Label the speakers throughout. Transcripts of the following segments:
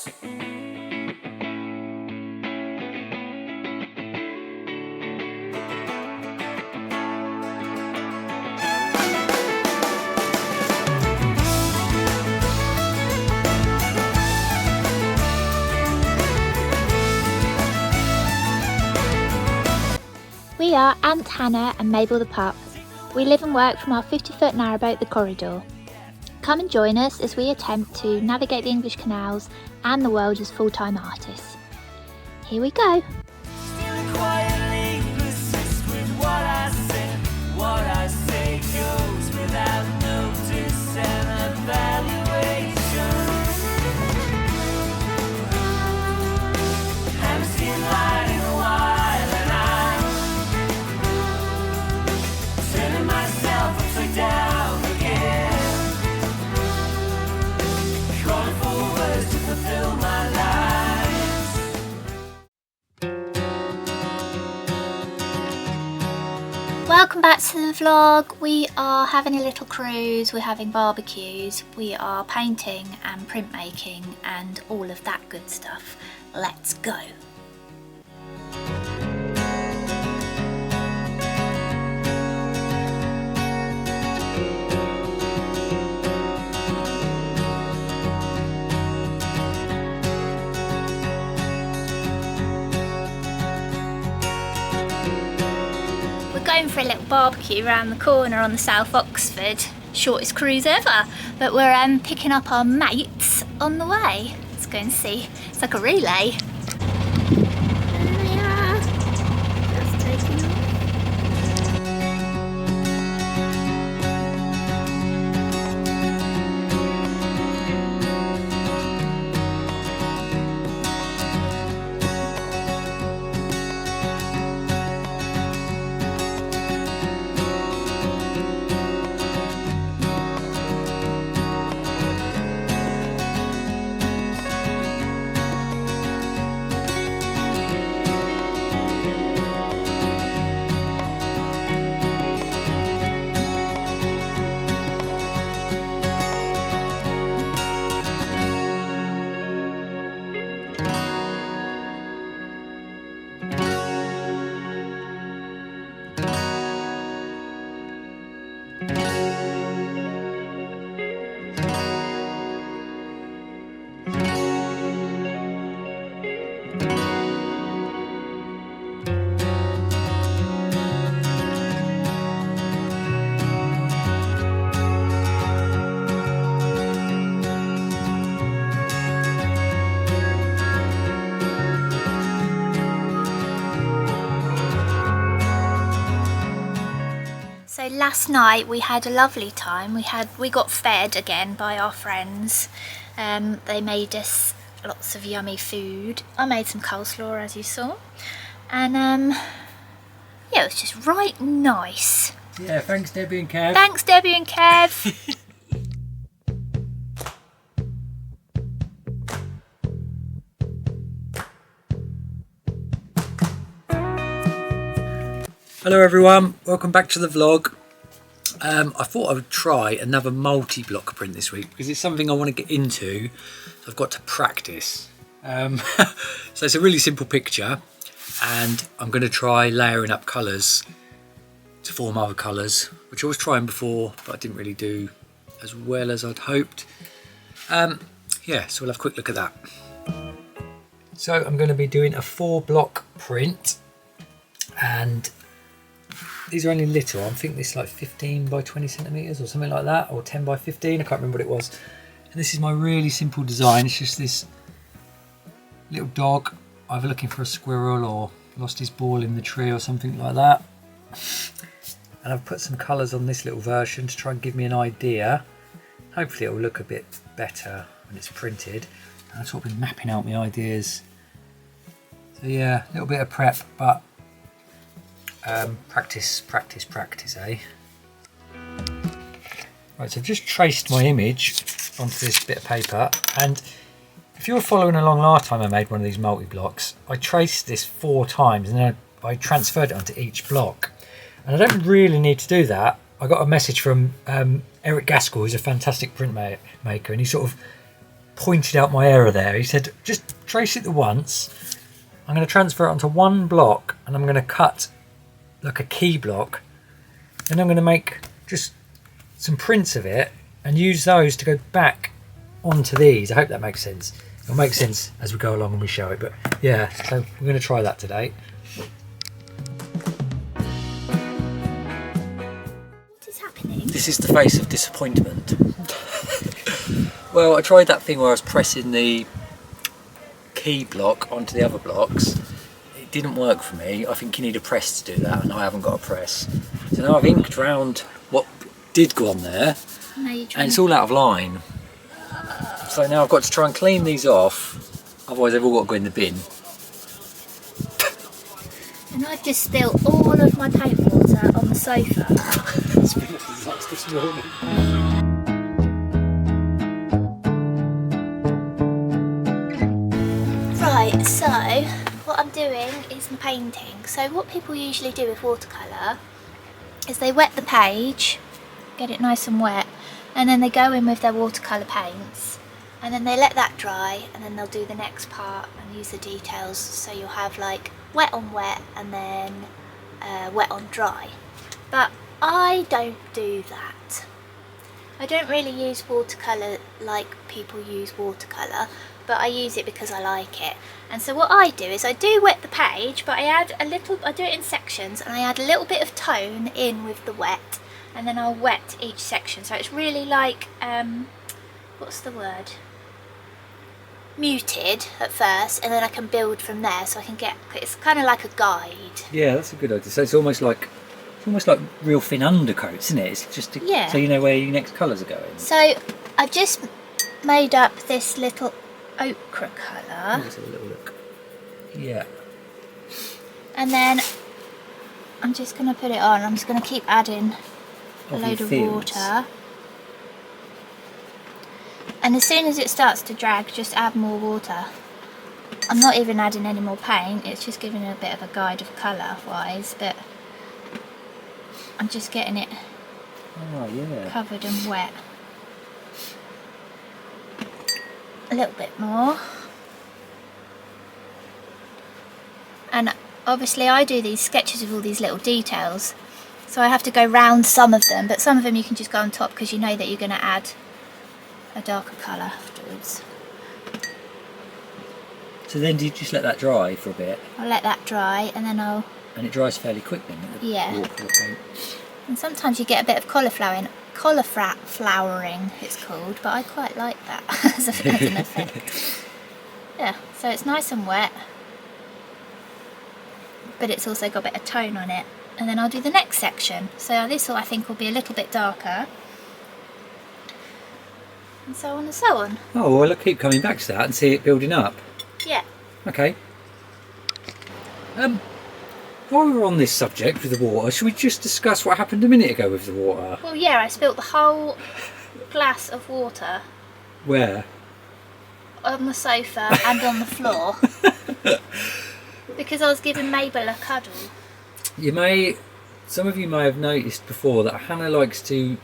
Speaker 1: We are Aunt Hannah and Mabel the pup. We live and work from our 50-foot narrowboat, the Corridor. Come and join us as we attempt to navigate the English canals and the world as full-time artists. Here we go. Welcome back to the vlog. We are having a little cruise, we're having barbecues, we are painting and printmaking and all of that good stuff. Let's go. Going for a little barbecue around the corner on the South Oxford. Shortest cruise ever, but we're picking up our mates on the way. Let's go and see. It's like a relay. There we are. Just taking off. So last night we had a lovely time. We got fed again by our friends. They made us lots of yummy food. I made some coleslaw, as you saw, and yeah, it was just right nice.
Speaker 2: Yeah, thanks Debbie and Kev.
Speaker 1: Thanks Debbie and Kev.
Speaker 2: Hello everyone, welcome back to the vlog. I thought I would try another multi-block print this week because it's something I want to get into. So I've got to practice. So it's a really simple picture and I'm going to try layering up colours to form other colours, which I was trying before but I didn't really do as well as I'd hoped. Yeah, so we'll have a quick look at that. So I'm going to be doing a 4-block print, and these are only little. I think this is like 15 by 20 centimetres or something like that, or 10 by 15, I can't remember what it was. And this is my really simple design. It's just this little dog either looking for a squirrel or lost his ball in the tree or something like that. And I've put some colours on this little version to try and give me an idea. Hopefully it will look a bit better when it's printed. And I've sort of been mapping out my ideas. So yeah, a little bit of prep, but practice, eh? Right, so I've just traced my image onto this bit of paper, and if you were following along last time I made one of these multi-blocks, I traced this 4 times and then I transferred it onto each block. And I don't really need to do that. I got a message from Eric Gaskell, who's a fantastic print maker, and he sort of pointed out my error there. He said, just trace it the once. I'm going to transfer it onto one block and I'm going to cut like a key block. Then I'm going to make just some prints of it and use those to go back onto these. I hope that makes sense. It'll make sense as we go along and we show it. But yeah, so we're going to try that today.
Speaker 1: What is happening?
Speaker 2: This is the face of disappointment. Well, I tried that thing where I was pressing the key block onto the other blocks. It didn't work for me. I think you need a press to do that, and I haven't got a press. So now I've inked round what did go on there, and it's all out of line. So now I've got to try and clean these off, otherwise they've all got to go in the bin.
Speaker 1: And I've just spilt all of my paint water on the sofa.
Speaker 2: It's been a disaster this morning.
Speaker 1: Right, so what I'm doing is my painting. So what people usually do with watercolour is they wet the page, get it nice and wet, and then they go in with their watercolour paints, and then they let that dry, and then they'll do the next part and use the details. So you'll have like wet on wet and then wet on dry. But I don't do that. I don't really use watercolour like people use watercolour, but I use it because I like it. And so what I do is I do wet the page, but I do it in sections, and I add a little bit of tone in with the wet, and then I'll wet each section. So it's really like, what's the word? Muted at first, and then I can build from there, so I can get, it's kind of like a guide.
Speaker 2: Yeah, that's a good idea. So it's almost like real thin undercoats, isn't it? It's just to, so you know where your next colours are going.
Speaker 1: So I've just made up this little ochre colour.
Speaker 2: Let's have a little look. Yeah.
Speaker 1: And then I'm just going to put it on. I'm just going to keep adding a load of water. And as soon as it starts to drag, just add more water. I'm not even adding any more paint, it's just giving a bit of a guide of colour wise, but I'm just getting it covered and wet. A little bit more. And obviously I do these sketches with all these little details, so I have to go round some of them, but some of them you can just go on top because you know that you're going to add a darker colour afterwards.
Speaker 2: So then do you just let that dry for a bit?
Speaker 1: I'll let that dry, and then I'll...
Speaker 2: And it dries fairly quick then?
Speaker 1: Yeah. And sometimes you get a bit of cauliflowering, it's called, but I quite like that as an effect. Yeah, so it's nice and wet, but it's also got a bit of tone on it. And then I'll do the next section. So this I think will be a little bit darker. And so on and so on.
Speaker 2: Oh, well, I'll keep coming back to that and see it building up.
Speaker 1: Yeah.
Speaker 2: Okay. While we're on this subject with the water, should we just discuss what happened a minute ago with the water?
Speaker 1: Well, yeah, I spilt the whole glass of water.
Speaker 2: Where?
Speaker 1: On the sofa and on the floor. Because I was giving Mabel a cuddle.
Speaker 2: Some of you may have noticed before that Hannah likes to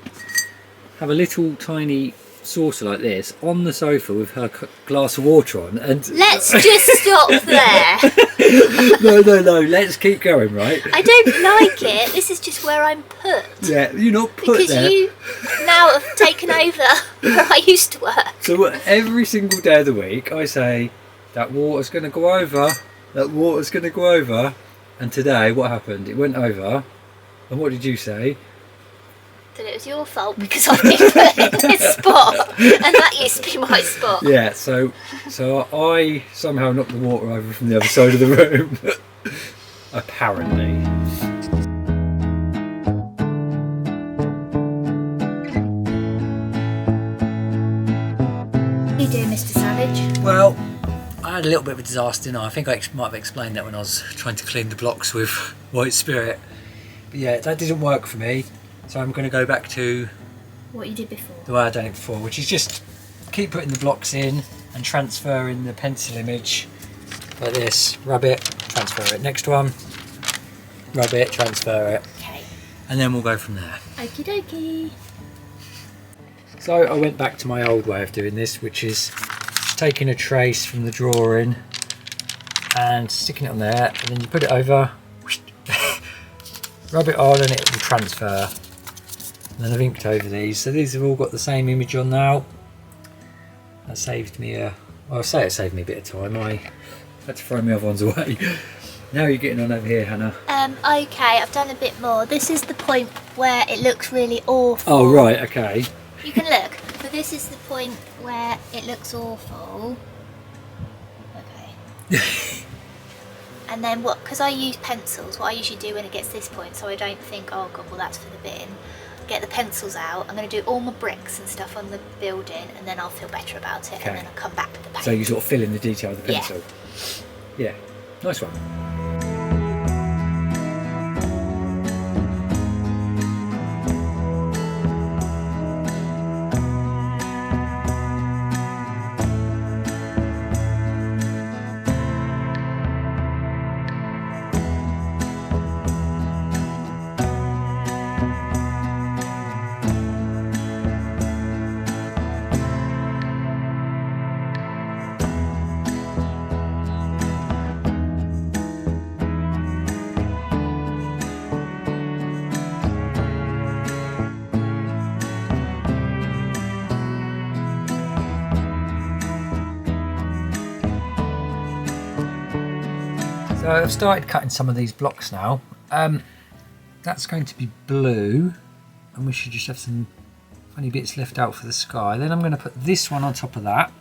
Speaker 2: have a little tiny saucer like this on the sofa with her glass of water on, and
Speaker 1: let's just stop there.
Speaker 2: no, let's keep going, right?
Speaker 1: I don't like it. This is just where I'm put.
Speaker 2: Yeah, you're not put
Speaker 1: because
Speaker 2: there.
Speaker 1: You now have taken over where I used to work.
Speaker 2: So every single day of the week I say that water's going to go over, and today what happened? It went over, and what did you say?
Speaker 1: That it was your fault because I've been put in this spot, and that used to be my spot.
Speaker 2: Yeah, so I somehow knocked the water over from the other side of the room. Apparently.
Speaker 1: What are you doing, Mr. Savage?
Speaker 2: Well, I had a little bit of a disaster, didn't I? I think I might have explained that when I was trying to clean the blocks with White Spirit. But yeah, that didn't work for me. So I'm going to go back to
Speaker 1: what you did before.
Speaker 2: The way I done it before, which is just keep putting the blocks in and transferring the pencil image like this. Rub it, transfer it. Next one, rub it, transfer it.
Speaker 1: Okay.
Speaker 2: And then we'll go from there.
Speaker 1: Okie dokie.
Speaker 2: So I went back to my old way of doing this, which is taking a trace from the drawing and sticking it on there, and then you put it over, rub it on, and it will transfer. And then I've inked over these, so these have all got the same image on now. That saved me well, I'll say it saved me a bit of time. I had to throw my other ones away. Now you're getting on over here, Hannah.
Speaker 1: Okay, I've done a bit more. This is the point where it looks really awful.
Speaker 2: Oh right, okay.
Speaker 1: You can look, but this is the point where it looks awful. Okay. And then because I use pencils, what I usually do when it gets this point, so I don't think, oh god, well that's for the bin, get the pencils out. I'm going to do all my bricks and stuff on the building, and then I'll feel better about it, and then I'll come back with the paint.
Speaker 2: So you sort of fill in the detail with the pencil. Yeah, nice one. So I've started cutting some of these blocks now. That's going to be blue, and we should just have some funny bits left out for the sky. Then I'm going to put this one on top of that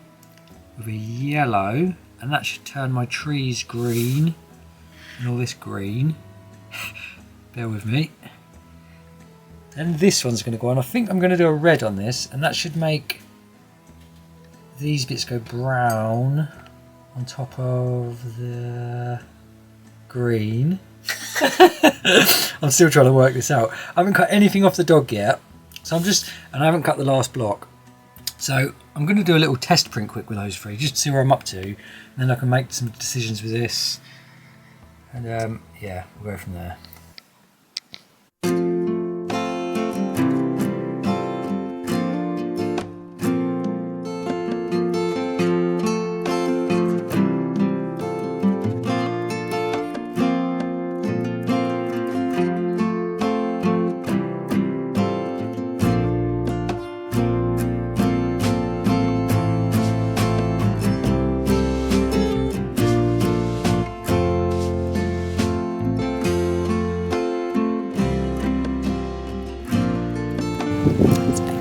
Speaker 2: with a yellow, and that should turn my trees green and all this green. Bear with me. And this one's going to go on. I think I'm going to do a red on this, and that should make these bits go brown on top of the green. I'm still trying to work this out. I haven't cut anything off the dog yet, so and I haven't cut the last block. So I'm going to do a little test print quick with those three, just to see where I'm up to, and then I can make some decisions with this. And yeah, we'll go from there.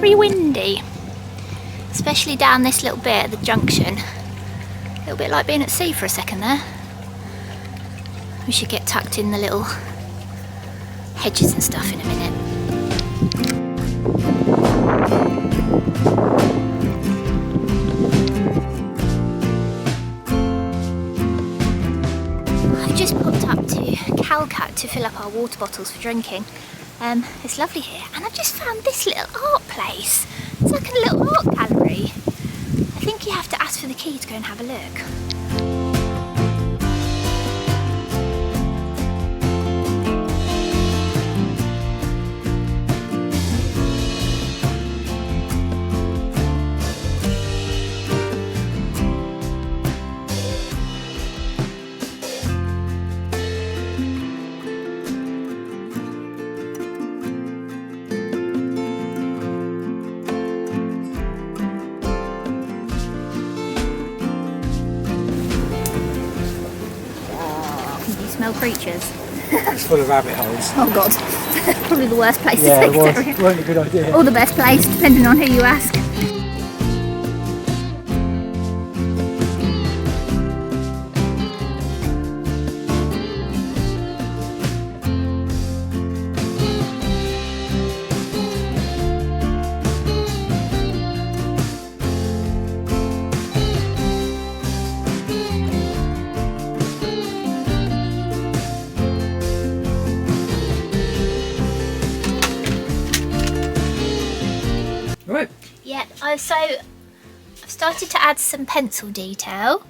Speaker 1: Very windy, especially down this little bit at the junction. A little bit like being at sea for a second there. We should get tucked in the little hedges and stuff in a minute. I just popped up to Calcut to fill up our water bottles for drinking. It's lovely here, and I've just found this little art place. It's like a little art gallery. I think you have to ask for the key to go and have a look. Smell creatures.
Speaker 2: It's full of rabbit holes.
Speaker 1: Oh god, probably the worst place to take
Speaker 2: it wasn't a good idea.
Speaker 1: Or the best place, depending on who you ask.
Speaker 2: Right.
Speaker 1: Yep, so I've started to add some pencil detail,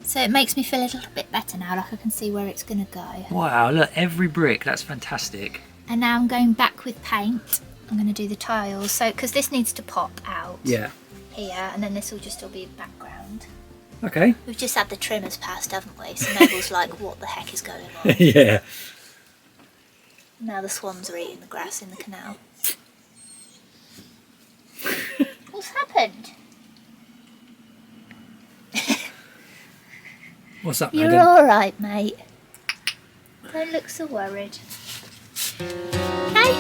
Speaker 1: so it makes me feel a little bit better now, like I can see where it's going to go.
Speaker 2: Wow, look, every brick, that's fantastic.
Speaker 1: And now I'm going back with paint. I'm going to do the tiles, so because this needs to pop out.
Speaker 2: Yeah.
Speaker 1: here, and then this will just all be background.
Speaker 2: Okay.
Speaker 1: We've just had the trimmers past, haven't we? So Mabel's like, what the heck is going on?
Speaker 2: Yeah.
Speaker 1: Now the swans are eating the grass in the canal. What's happened?
Speaker 2: What's up,
Speaker 1: You're
Speaker 2: madam?
Speaker 1: alright, mate. Don't look so worried. Okay?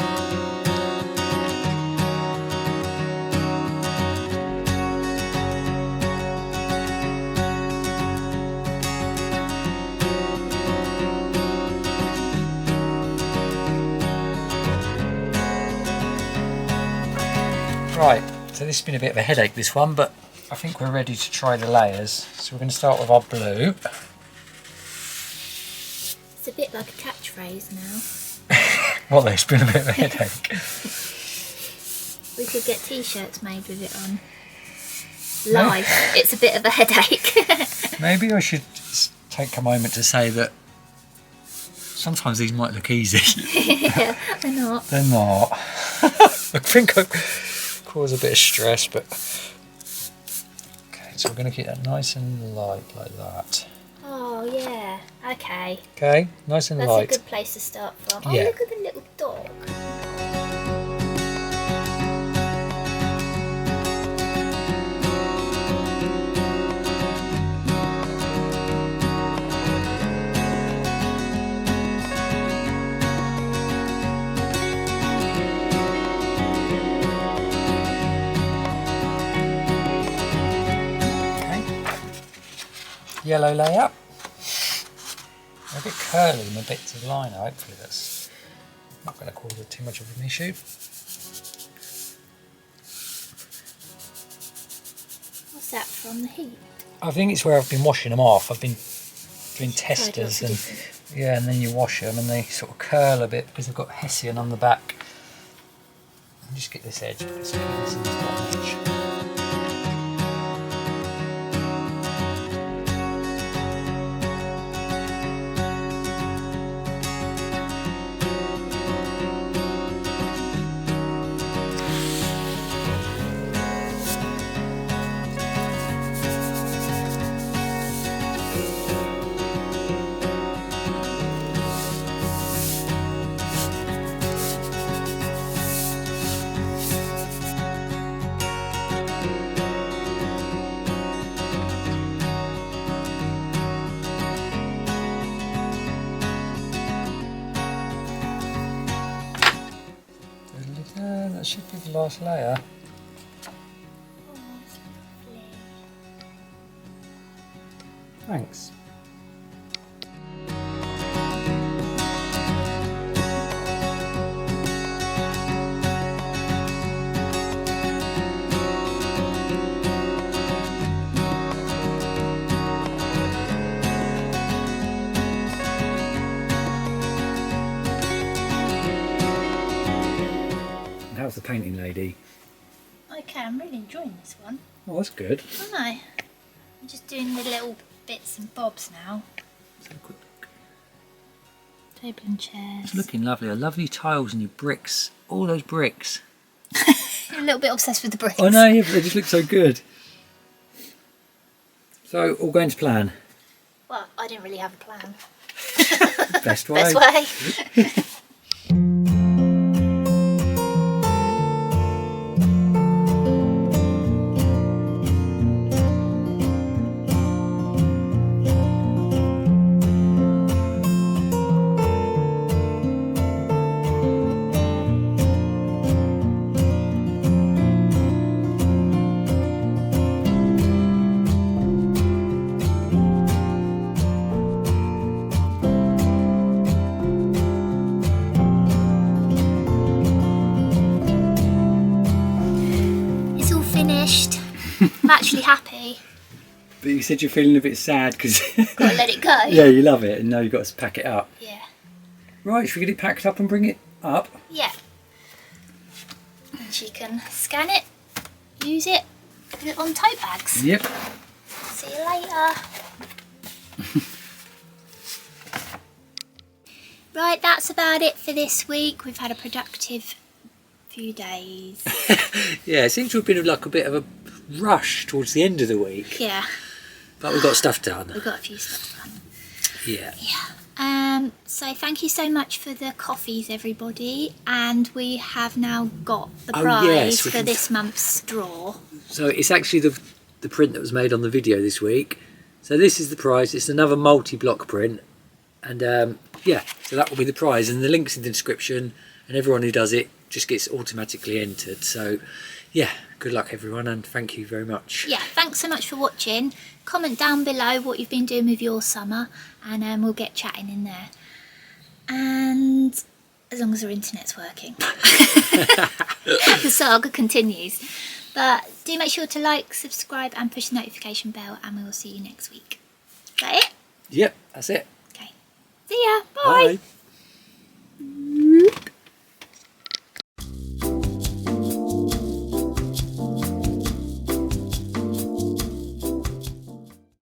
Speaker 2: Right, so this has been a bit of a headache, this one, but I think we're ready to try the layers. So we're going to start with our blue.
Speaker 1: It's a bit like a catchphrase now.
Speaker 2: Well, it's been a bit of a headache.
Speaker 1: We could get t-shirts made with it on. Life, it's a bit of a headache.
Speaker 2: Maybe I should take a moment to say that sometimes these might look easy.
Speaker 1: Yeah, they're not.
Speaker 2: They're not. I think I cause a bit of stress, but... Okay, so we're going to keep that nice and light like that.
Speaker 1: Oh, yeah. Okay.
Speaker 2: Okay, nice and
Speaker 1: That's
Speaker 2: light.
Speaker 1: a good place to start from. Oh,
Speaker 2: Yeah.
Speaker 1: look at the little dog.
Speaker 2: Yellow layer. A bit curly in the bits of liner, hopefully that's not going to cause it too much of an issue.
Speaker 1: What's that from the heat?
Speaker 2: I think it's where I've been washing them off. I've been doing
Speaker 1: Tried
Speaker 2: testers
Speaker 1: lots of
Speaker 2: and
Speaker 1: different-
Speaker 2: yeah, and then you wash them and they sort of curl a bit because they've got hessian on the back. And just get this edge, basically. This is the bottom edge. That should be the last layer.
Speaker 1: Oh, it's lovely.
Speaker 2: Thanks. How's the painting, lady?
Speaker 1: Okay, I'm really enjoying this one.
Speaker 2: Oh, that's good.
Speaker 1: Aren't I? I'm just doing the little bits and bobs now.
Speaker 2: Let's have a quick look.
Speaker 1: Table and chairs.
Speaker 2: It's looking lovely. Lovely tiles and your bricks. All those bricks.
Speaker 1: You're a little bit obsessed with the bricks.
Speaker 2: Oh no, yeah, but they just look so good. So, all going to plan.
Speaker 1: Well, I didn't really have a plan.
Speaker 2: Best way.
Speaker 1: Best way. It's all finished. I'm actually happy.
Speaker 2: But you said you're feeling a bit sad because...
Speaker 1: Gotta let it go.
Speaker 2: yeah, you love it and now you've got to pack it up.
Speaker 1: Yeah.
Speaker 2: Right, should we get it packed up and bring it up?
Speaker 1: Yeah. And she can scan it, use it, put it on tote bags.
Speaker 2: Yep.
Speaker 1: See you later. Right, that's about it for this week. We've had a productive few days.
Speaker 2: Yeah, it seems to have been like a bit of a rush towards the end of the week.
Speaker 1: Yeah.
Speaker 2: But we got stuff done.
Speaker 1: We got a few stuff done.
Speaker 2: Yeah.
Speaker 1: So thank you so much for the coffees, everybody, and we have now got the
Speaker 2: Oh,
Speaker 1: prize
Speaker 2: yes,
Speaker 1: for this month's draw.
Speaker 2: So it's actually the print that was made on the video this week. So this is the prize. It's another multi-block print, and yeah, so that will be the prize, and the link's in the description, and everyone who does it just gets automatically entered. So yeah, good luck everyone, and thank you very much.
Speaker 1: Yeah, thanks so much for watching. Comment down below what you've been doing with your summer, and we'll get chatting in there. And as long as our internet's working. The saga continues. But do make sure to like, subscribe and push the notification bell, and we will see you next week. Is that it?
Speaker 2: Yep, that's it.
Speaker 1: Okay. See ya. Bye.
Speaker 2: Bye.